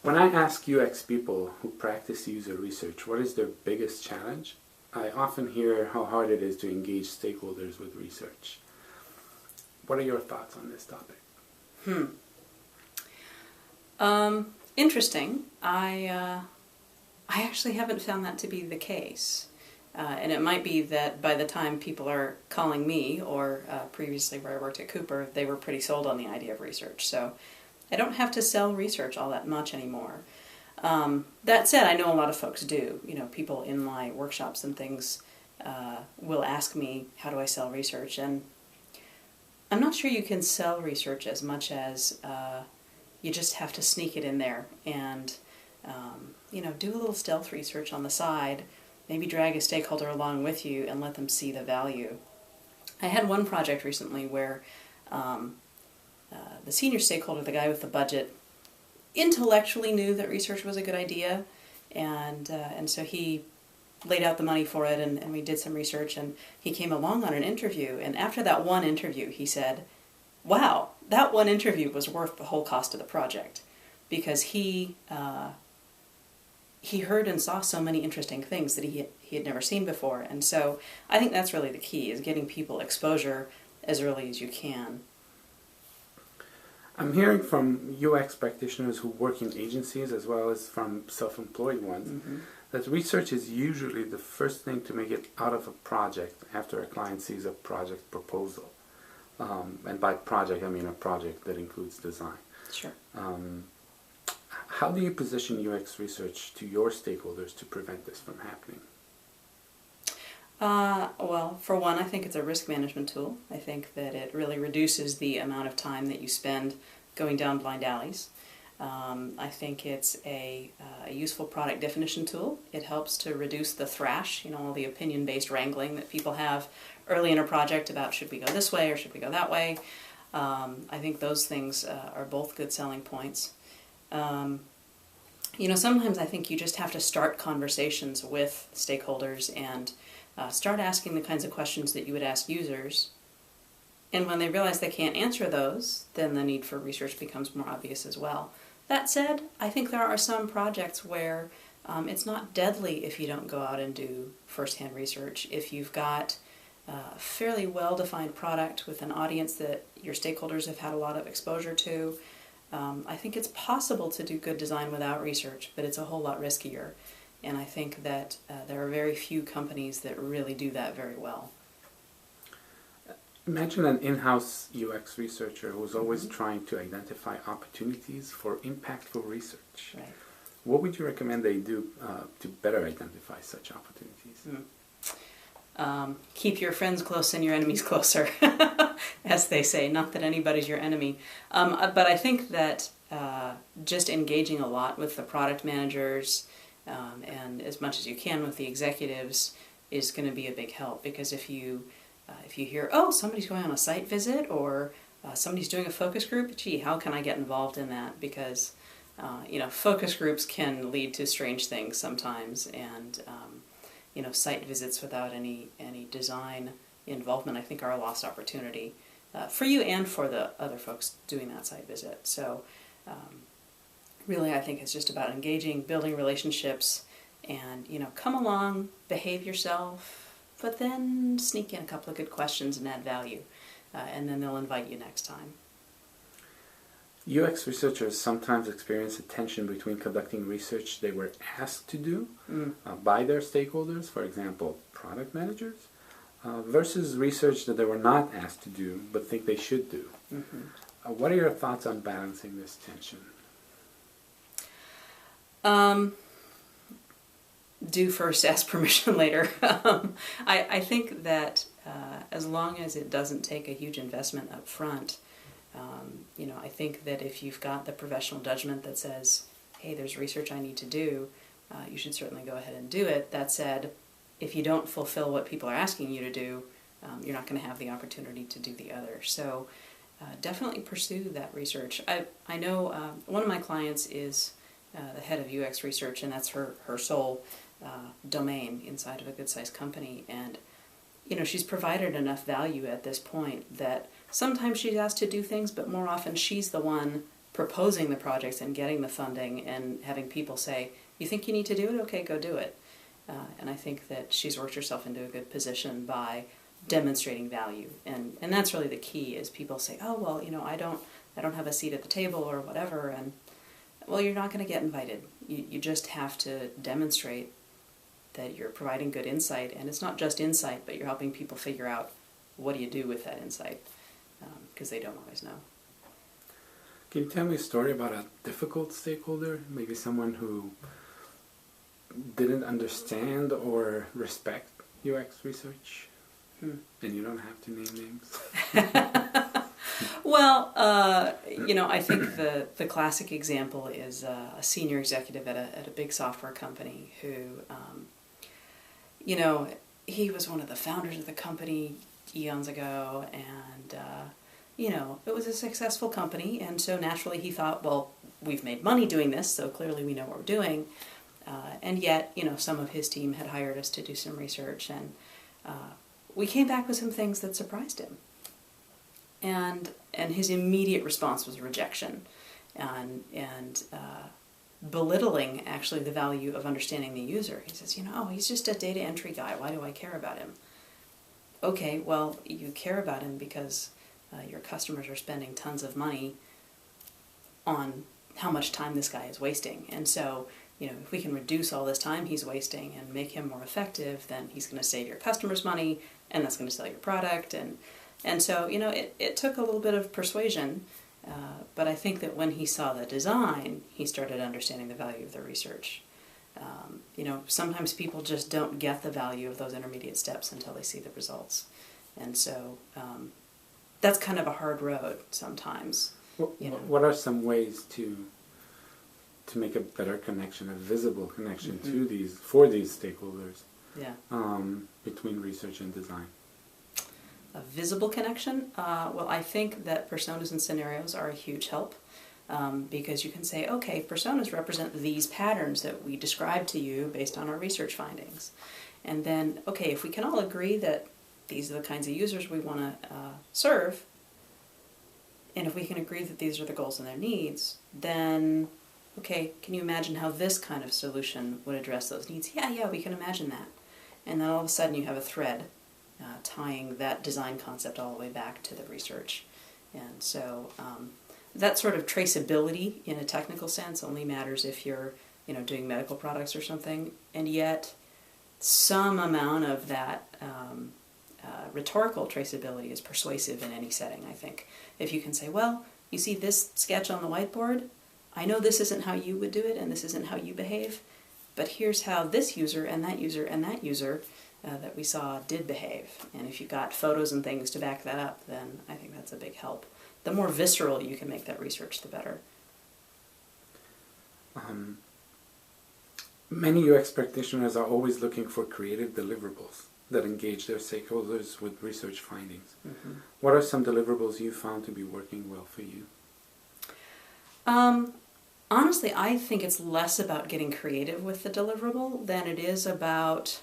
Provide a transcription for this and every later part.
When I ask UX people who practice user research what is their biggest challenge, I often hear how hard it is to engage stakeholders with research. What are your thoughts on this topic? Interesting. I actually haven't found that to be the case. And it might be that by the time people are calling me, or previously where I worked at Cooper, they were pretty sold on the idea of research. So I don't have to sell research all that much anymore. That said, I know a lot of folks do. You know, people in my workshops and things will ask me, how do I sell research? And I'm not sure you can sell research as much as you just have to sneak it in there and, do a little stealth research on the side, maybe drag a stakeholder along with you and let them see the value. I had one project recently where the senior stakeholder, the guy with the budget, intellectually knew that research was a good idea, and so he laid out the money for it, and we did some research, and he came along on an interview, and after that one interview he said, wow, that one interview was worth the whole cost of the project, because he heard and saw so many interesting things that he had never seen before. And so I think that's really the key, is getting people exposure as early as you can. I'm hearing from UX practitioners who work in agencies as well as from self-employed ones that research is usually the first thing to make it out of a project after a client sees a project proposal. And by project, I mean a project that includes design. Sure. How do you position UX research to your stakeholders to prevent this from happening? Well, for one, I think it's a risk management tool. I think that it really reduces the amount of time that you spend going down blind alleys. I think it's a useful product definition tool. It helps to reduce the thrash, all the opinion-based wrangling that people have early in a project about should we go this way or should we go that way. I think those things are both good selling points. Sometimes I think you just have to start conversations with stakeholders and start asking the kinds of questions that you would ask users. And when they realize they can't answer those, then the need for research becomes more obvious as well. That said, I think there are some projects where it's not deadly if you don't go out and do first-hand research. If you've got a fairly well-defined product with an audience that your stakeholders have had a lot of exposure to, I think it's possible to do good design without research, but it's a whole lot riskier. And I think that there are very few companies that really do that very well. Imagine an in-house UX researcher who's always trying to identify opportunities for impactful research. Right. What would you recommend they do to better identify such opportunities? Keep your friends close and your enemies closer, as they say. Not that anybody's your enemy. But I think that just engaging a lot with the product managers and as much as you can with the executives is going to be a big help, because if you hear, oh, somebody's going on a site visit or somebody's doing a focus group, gee, how can I get involved in that? Because focus groups can lead to strange things sometimes, and site visits without any design involvement, I think, are a lost opportunity for you and for the other folks doing that site visit. So really, I think it's just about engaging, building relationships, and come along, behave yourself, but then sneak in a couple of good questions and add value, and then they'll invite you next time. UX researchers sometimes experience a tension between conducting research they were asked to do by their stakeholders, for example, product managers, versus research that they were not asked to do but think they should do. What are your thoughts on balancing this tension? Do first, ask permission later. I think that as long as it doesn't take a huge investment up front, I think that if you've got the professional judgment that says, hey, there's research I need to do, you should certainly go ahead and do it. That said, if you don't fulfill what people are asking you to do, you're not going to have the opportunity to do the other. So definitely pursue that research. I know one of my clients is the head of UX research, and that's her sole domain inside of a good-sized company. And she's provided enough value at this point that sometimes she's asked to do things, but more often she's the one proposing the projects and getting the funding and having people say, you think you need to do it? Okay, go do it. And I think that she's worked herself into a good position by demonstrating value. And that's really the key, is people say, oh, well, I don't have a seat at the table or whatever. And, well, you're not going to get invited. You just have to demonstrate that you're providing good insight. And it's not just insight, but you're helping people figure out, what do you do with that insight? Because they don't always know. Can you tell me a story about a difficult stakeholder? Maybe someone who didn't understand or respect UX research? And you don't have to name names. Well, I think the classic example is a senior executive at a big software company who, he was one of the founders of the company eons ago, and it was a successful company, and so naturally he thought, well, we've made money doing this, so clearly we know what we're doing. And yet, some of his team had hired us to do some research, and we came back with some things that surprised him. And his immediate response was rejection, and belittling, actually, the value of understanding the user. He says, he's just a data entry guy. Why do I care about him? Okay, well, you care about him because your customers are spending tons of money on how much time this guy is wasting. And so, if we can reduce all this time he's wasting and make him more effective, then he's going to save your customers money, and that's going to sell your product. And so, it took a little bit of persuasion, but I think that when he saw the design, he started understanding the value of the research. Sometimes people just don't get the value of those intermediate steps until they see the results. And so that's kind of a hard road sometimes. What are some ways to make a better connection, a visible connection to these stakeholders between research and design? A visible connection? Well, I think that personas and scenarios are a huge help. Because you can say, okay, personas represent these patterns that we described to you based on our research findings. And then, okay, if we can all agree that these are the kinds of users we want to serve, and if we can agree that these are the goals and their needs, then, okay, can you imagine how this kind of solution would address those needs? Yeah, we can imagine that. And then all of a sudden you have a thread tying that design concept all the way back to the research. And so that sort of traceability in a technical sense only matters if you're, doing medical products or something, and yet some amount of that rhetorical traceability is persuasive in any setting, I think. If you can say, well, you see this sketch on the whiteboard? I know this isn't how you would do it, and this isn't how you behave, but here's how this user and that user and that user that we saw did behave. And if you got photos and things to back that up, then I think that's a big help. The more visceral you can make that research, the better. Many UX practitioners are always looking for creative deliverables that engage their stakeholders with research findings. What are some deliverables you found to be working well for you? Honestly, I think it's less about getting creative with the deliverable than it is about,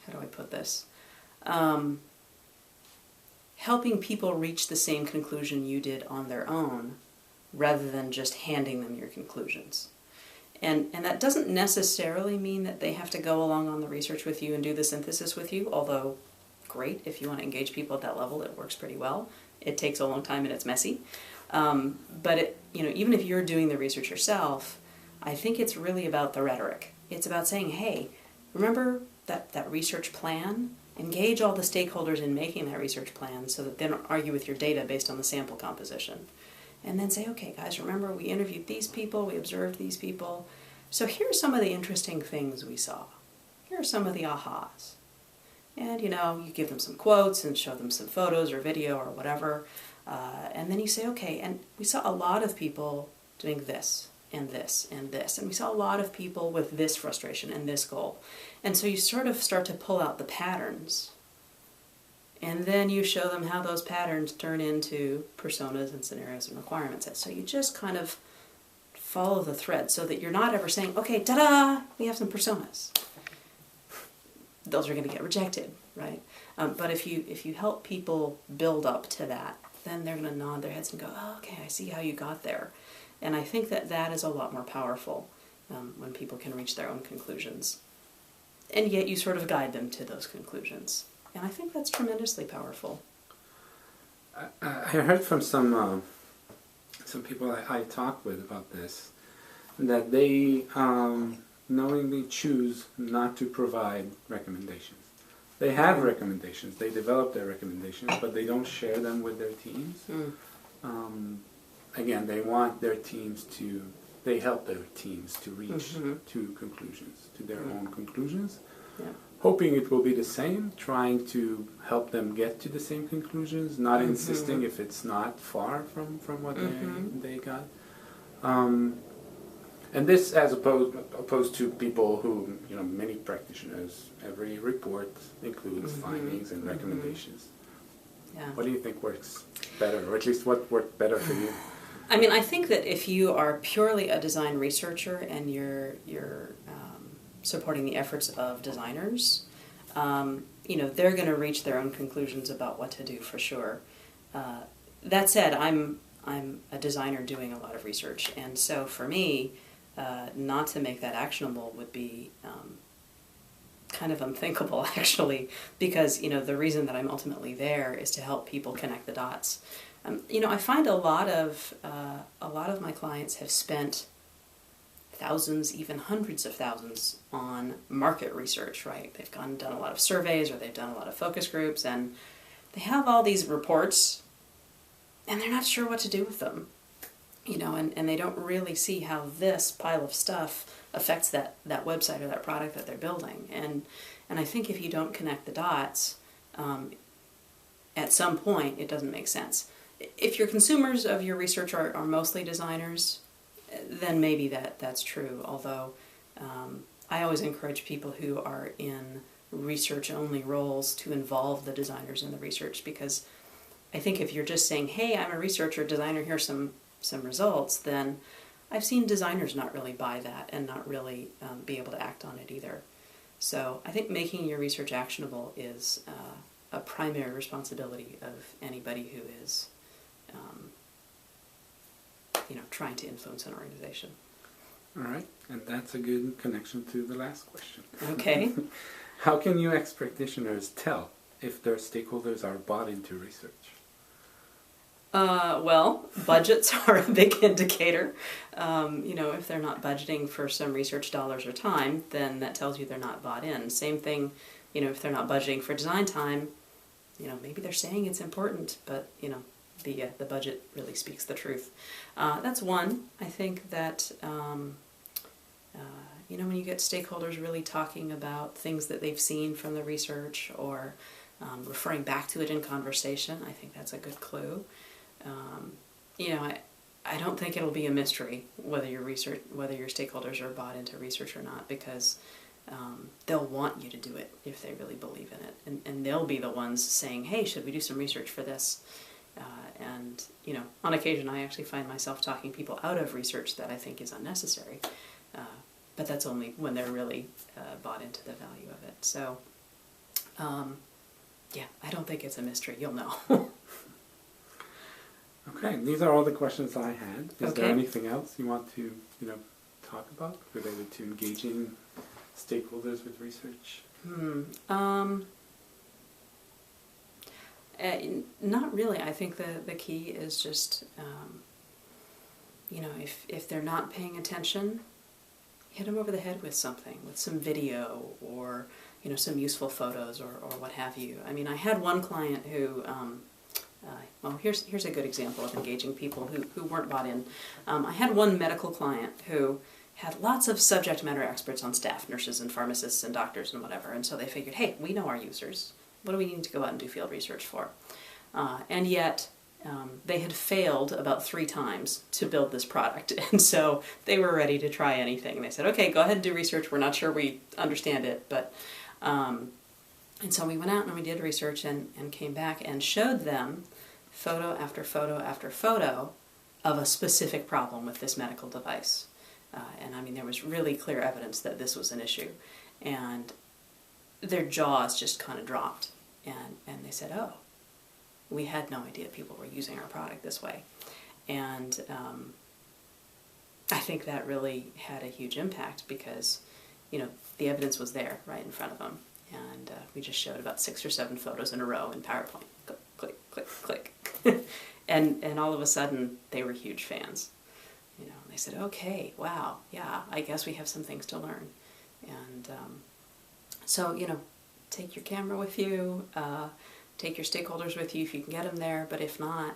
how do I put this? Helping people reach the same conclusion you did on their own, rather than just handing them your conclusions. And that doesn't necessarily mean that they have to go along on the research with you and do the synthesis with you, although great, if you want to engage people at that level, it works pretty well. It takes a long time and it's messy. But even if you're doing the research yourself, I think it's really about the rhetoric. It's about saying, hey, remember that research plan? Engage all the stakeholders in making that research plan so that they don't argue with your data based on the sample composition. And then say, okay, guys, remember we interviewed these people, we observed these people. So here are some of the interesting things we saw. Here are some of the ahas. And, you give them some quotes and show them some photos or video or whatever. And then you say, okay, and we saw a lot of people doing this and this and this. And we saw a lot of people with this frustration and this goal. And so you sort of start to pull out the patterns. And then you show them how those patterns turn into personas and scenarios and requirements. And so you just kind of follow the thread so that you're not ever saying, okay, ta-da, we have some personas. Those are going to get rejected, right? But if you help people build up to that, then they're going to nod their heads and go, oh, okay, I see how you got there. And I think that that is a lot more powerful when people can reach their own conclusions. And yet you sort of guide them to those conclusions. And I think that's tremendously powerful. I heard from some people I talked with about this, that they knowingly choose not to provide recommendations. They have recommendations, they develop their recommendations, but they don't share them with their teams. Again, they want their teams to, they help their teams to reach to conclusions, to their own conclusions, hoping it will be the same, trying to help them get to the same conclusions, not insisting if it's not far from what they got. And this, as opposed to people who, many practitioners, every report includes findings and recommendations. Yeah. What do you think works better, or at least what worked better for you? I mean, I think that if you are purely a design researcher and you're supporting the efforts of designers, they're going to reach their own conclusions about what to do for sure. That said, I'm a designer doing a lot of research, and so for me, not to make that actionable would be kind of unthinkable, actually, because the reason that I'm ultimately there is to help people connect the dots. I find a lot of my clients have spent thousands, even hundreds of thousands, on market research. Right? They've gone and done a lot of surveys, or they've done a lot of focus groups, and they have all these reports, and they're not sure what to do with them. And they don't really see how this pile of stuff affects that website or that product that they're building. And I think if you don't connect the dots, at some point it doesn't make sense. If your consumers of your research are mostly designers, then maybe that's true. Although I always encourage people who are in research-only roles to involve the designers in the research, because I think if you're just saying, hey, I'm a researcher, designer, here's some results, then I've seen designers not really buy that and not really be able to act on it either. So I think making your research actionable is a primary responsibility of anybody who is trying to influence an organization. All right, and that's a good connection to the last question. Okay. How can UX practitioners tell if their stakeholders are bought into research? Well, budgets are a big indicator. If they're not budgeting for some research dollars or time, then that tells you they're not bought in. Same thing, if they're not budgeting for design time, maybe they're saying it's important, but, the budget really speaks the truth. That's one. I think that, when you get stakeholders really talking about things that they've seen from the research, or referring back to it in conversation, I think that's a good clue. I don't think it'll be a mystery whether your stakeholders are bought into research or not, because they'll want you to do it if they really believe in it, and they'll be the ones saying, hey, should we do some research for this? And on occasion I actually find myself talking people out of research that I think is unnecessary, but that's only when they're really bought into the value of it. So I don't think it's a mystery. You'll know. Okay, these are all the questions I had. Is Okay. there anything else you want to, talk about related to engaging stakeholders with research? Not really. I think the key is just, if they're not paying attention, hit them over the head with something, with some video, or some useful photos, or what have you. I mean, I had one client who. Here's a good example of engaging people who weren't bought in. I had one medical client who had lots of subject matter experts on staff, nurses and pharmacists and doctors and whatever, and so they figured, hey, we know our users. What do we need to go out and do field research for? And yet, they had failed about 3 times to build this product, and so they were ready to try anything. They said, okay, go ahead and do research. We're not sure we understand it, but... And so we went out and we did research and came back and showed them photo after photo after photo of a specific problem with this medical device. And I mean, there was really clear evidence that this was an issue. And their jaws just kind of dropped. And they said, oh, we had no idea people were using our product this way. And I think that really had a huge impact because, the evidence was there right in front of them. And we just showed about 6 or 7 photos in a row in PowerPoint. Click, click, click, click. and all of a sudden, they were huge fans. They said, okay, wow, yeah, I guess we have some things to learn. And so, take your camera with you, take your stakeholders with you if you can get them there, but if not,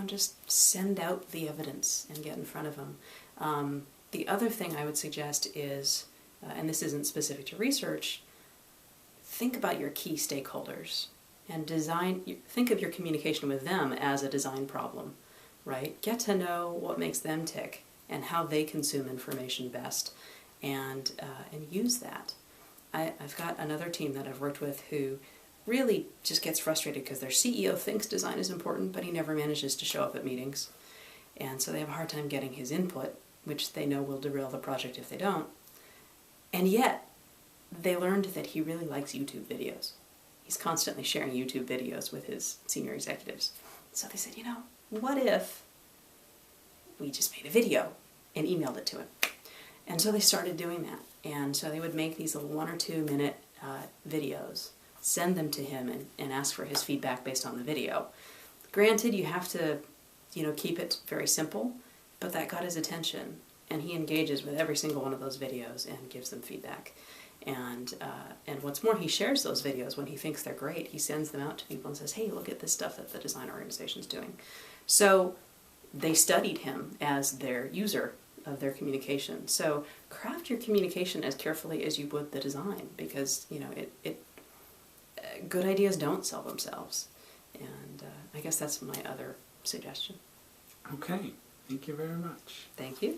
just send out the evidence and get in front of them. The other thing I would suggest is, and this isn't specific to research, think about your key stakeholders and think of your communication with them as a design problem, right? Get to know what makes them tick and how they consume information best, and use that. I've got another team that I've worked with who really just gets frustrated because their CEO thinks design is important, but he never manages to show up at meetings. And so they have a hard time getting his input, which they know will derail the project if they don't. And yet, they learned that he really likes YouTube videos. He's constantly sharing YouTube videos with his senior executives. So they said, what if we just made a video and emailed it to him? And so they started doing that. And so they would make these little 1 or 2 minute videos, send them to him, and ask for his feedback based on the video. Granted, you have to, keep it very simple, but that got his attention. And he engages with every single one of those videos and gives them feedback. And what's more, he shares those videos when he thinks they're great. He sends them out to people and says, hey, look at this stuff that the design organization's doing. So they studied him as their user of their communication. So craft your communication as carefully as you would the design, because good ideas don't sell themselves. And I guess that's my other suggestion. Okay, thank you very much. Thank you.